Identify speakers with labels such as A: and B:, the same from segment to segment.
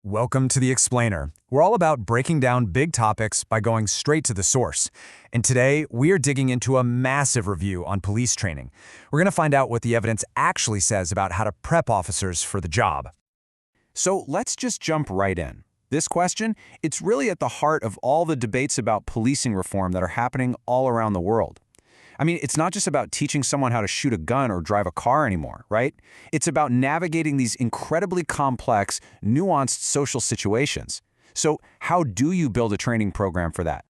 A: Welcome to The Explainer. We're all about breaking down big topics by going straight to the source. And today, we are digging into a massive review on police training. We're going to find out what the evidence actually says about how to prep officers for the job.
B: So let's just jump right in. This question, it's really at the heart of all the debates about policing reform that are happening all around the world. I mean, it's not just about teaching someone how to shoot a gun or drive a car anymore, right? It's about navigating these incredibly complex, nuanced social situations. So how do you build a training program for that?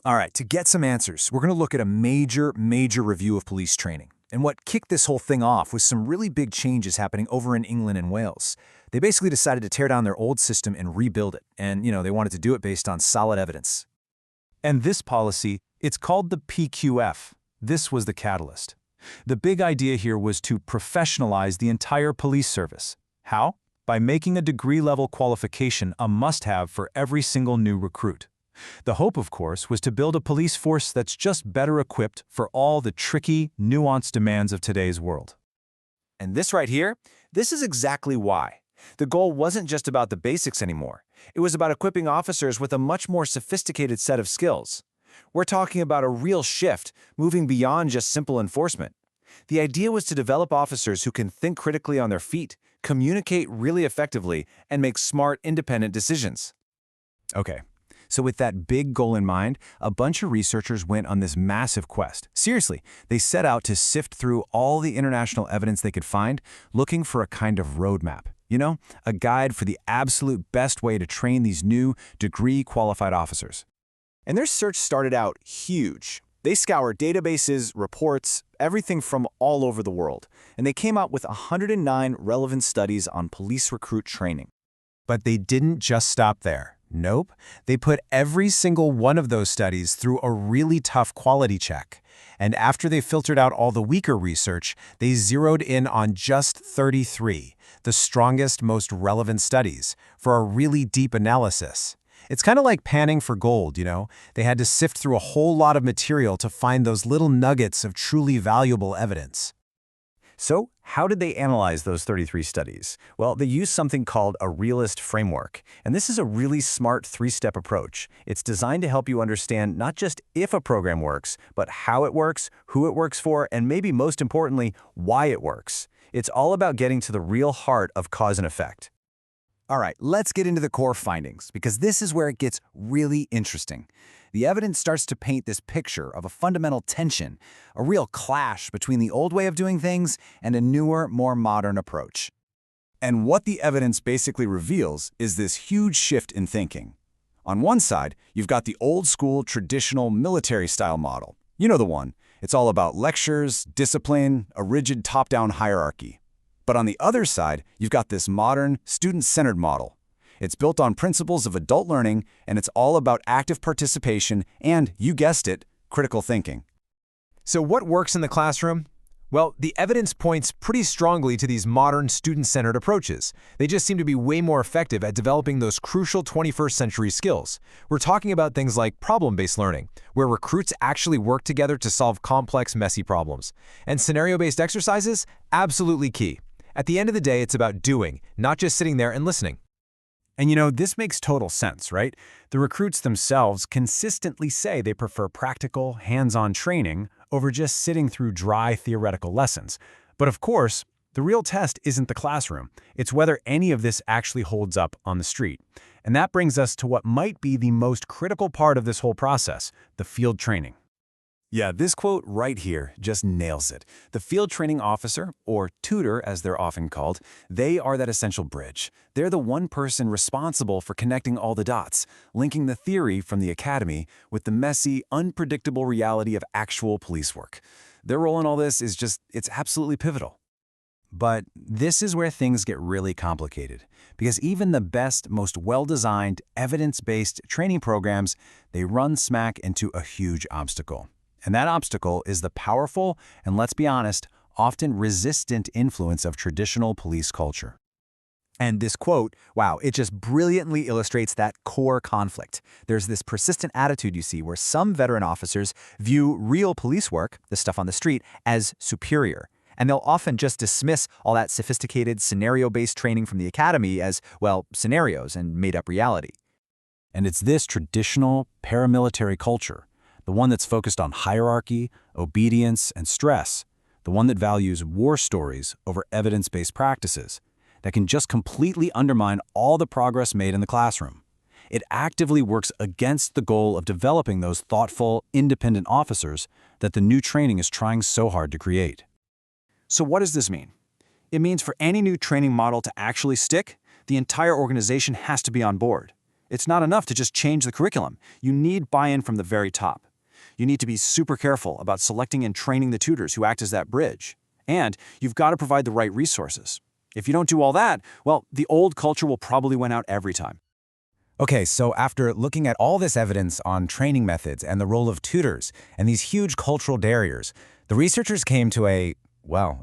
A: All right, to get some answers, we're going to look at a major review of police training. And what kicked this whole thing off was some really big changes happening over in England and Wales. They basically decided to tear down their old system and rebuild it. And, they wanted to do it based on solid evidence. And this policy, it's called the PQF. This was the catalyst. The big idea here was to professionalize the entire police service. How? By making a degree-level qualification a must-have for every single new recruit. The hope, of course, was to build a police force that's just better equipped for all the tricky, nuanced demands of today's world.
B: And this right here, this is exactly why. The goal wasn't just about the basics anymore. It was about equipping officers with a much more sophisticated set of skills. We're talking about a real shift, moving beyond just simple enforcement. The idea was to develop officers who can think critically on their feet, communicate really effectively, and make smart, independent decisions.
A: Okay, so with that big goal in mind, a bunch of researchers went on this massive quest. Seriously, they set out to sift through all the international evidence they could find, looking for a kind of roadmap. A guide for the absolute best way to train these new, degree-qualified officers.
B: And their search started out huge. They scoured databases, reports, everything from all over the world, and they came out with 109 relevant studies on police recruit training.
A: But they didn't just stop there. Nope. They put every single one of those studies through a really tough quality check. And after they filtered out all the weaker research, they zeroed in on just 33, the strongest, most relevant studies, for a really deep analysis. It's kind of like panning for gold, They had to sift through a whole lot of material to find those little nuggets of truly valuable evidence.
B: So, how did they analyze those 33 studies? Well, they used something called a realist framework. And this is a really smart three-step approach. It's designed to help you understand not just if a program works, but how it works, who it works for, and maybe most importantly, why it works. It's all about getting to the real heart of cause and effect.
A: All right, let's get into the core findings, because this is where it gets really interesting. The evidence starts to paint this picture of a fundamental tension, a real clash between the old way of doing things and a newer, more modern approach. And what the evidence basically reveals is this huge shift in thinking. On one side, you've got the old-school, traditional military-style model. You know the one. It's all about lectures, discipline, a rigid top-down hierarchy. But on the other side, you've got this modern, student-centered model. It's built on principles of adult learning, and it's all about active participation and, you guessed it, critical thinking.
C: So what works in the classroom? Well, the evidence points pretty strongly to these modern, student-centered approaches. They just seem to be way more effective at developing those crucial 21st century skills. We're talking about things like problem-based learning, where recruits actually work together to solve complex, messy problems. And scenario-based exercises? Absolutely key. At the end of the day, it's about doing, not just sitting there and listening.
A: And this makes total sense, right? The recruits themselves consistently say they prefer practical, hands-on training over just sitting through dry theoretical lessons. But of course, the real test isn't the classroom. It's whether any of this actually holds up on the street. And that brings us to what might be the most critical part of this whole process, the field training. Yeah, this quote right here just nails it. The field training officer, or tutor as they're often called, they are that essential bridge. They're the one person responsible for connecting all the dots, linking the theory from the academy with the messy, unpredictable reality of actual police work. Their role in all this is it's absolutely pivotal. But this is where things get really complicated, because even the best, most well-designed, evidence-based training programs, they run smack into a huge obstacle. And that obstacle is the powerful and, let's be honest, often resistant influence of traditional police culture. And this quote, wow, it just brilliantly illustrates that core conflict. There's this persistent attitude you see where some veteran officers view real police work, the stuff on the street, as superior.
D: And they'll often just dismiss all that sophisticated scenario-based training from the academy as, well, scenarios and made-up reality.
A: And it's this traditional paramilitary culture, the one that's focused on hierarchy, obedience, and stress, the one that values war stories over evidence-based practices, that can just completely undermine all the progress made in the classroom. It actively works against the goal of developing those thoughtful, independent officers that the new training is trying so hard to create.
B: So what does this mean? It means for any new training model to actually stick, the entire organization has to be on board. It's not enough to just change the curriculum. You need buy-in from the very top. You need to be super careful about selecting and training the tutors who act as that bridge. And you've got to provide the right resources. If you don't do all that, well, the old culture will probably win out every time.
A: Okay, so after looking at all this evidence on training methods and the role of tutors and these huge cultural barriers, the researchers came to a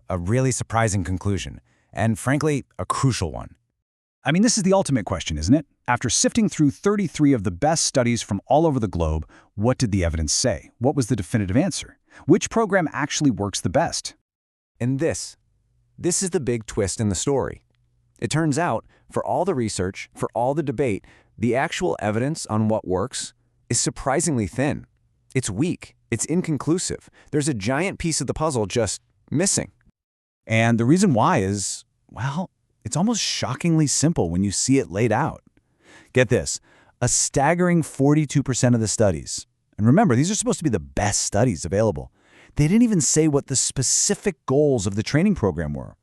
A: really surprising conclusion, and frankly, a crucial one.
E: I mean, this is the ultimate question, isn't it? After sifting through 33 of the best studies from all over the globe, what did the evidence say? What was the definitive answer? Which program actually works the best?
C: And this is the big twist in the story. It turns out, for all the research, for all the debate, the actual evidence on what works is surprisingly thin. It's weak. It's inconclusive. There's a giant piece of the puzzle just missing.
E: And the reason why is, well, it's almost shockingly simple when you see it laid out. Get this, a staggering 42% of the studies, and remember, these are supposed to be the best studies available, they didn't even say what the specific goals of the training program were.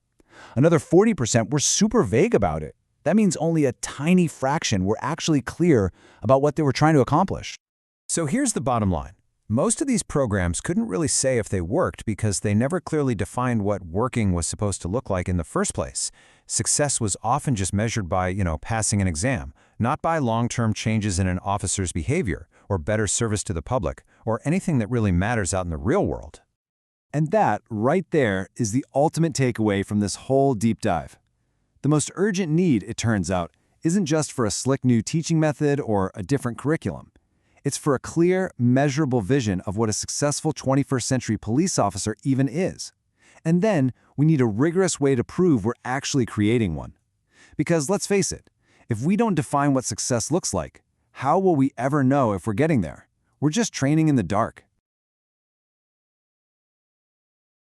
E: Another 40% were super vague about it. That means only a tiny fraction were actually clear about what they were trying to accomplish.
A: So here's the bottom line. Most of these programs couldn't really say if they worked because they never clearly defined what working was supposed to look like in the first place. Success was often just measured by, passing an exam, not by long-term changes in an officer's behavior or better service to the public or anything that really matters out in the real world.
B: And that, right there, is the ultimate takeaway from this whole deep dive. The most urgent need, it turns out, isn't just for a slick new teaching method or a different curriculum. It's for a clear, measurable vision of what a successful 21st century police officer even is. And then we need a rigorous way to prove we're actually creating one. Because let's face it, if we don't define what success looks like, how will we ever know if we're getting there? We're just training in the dark.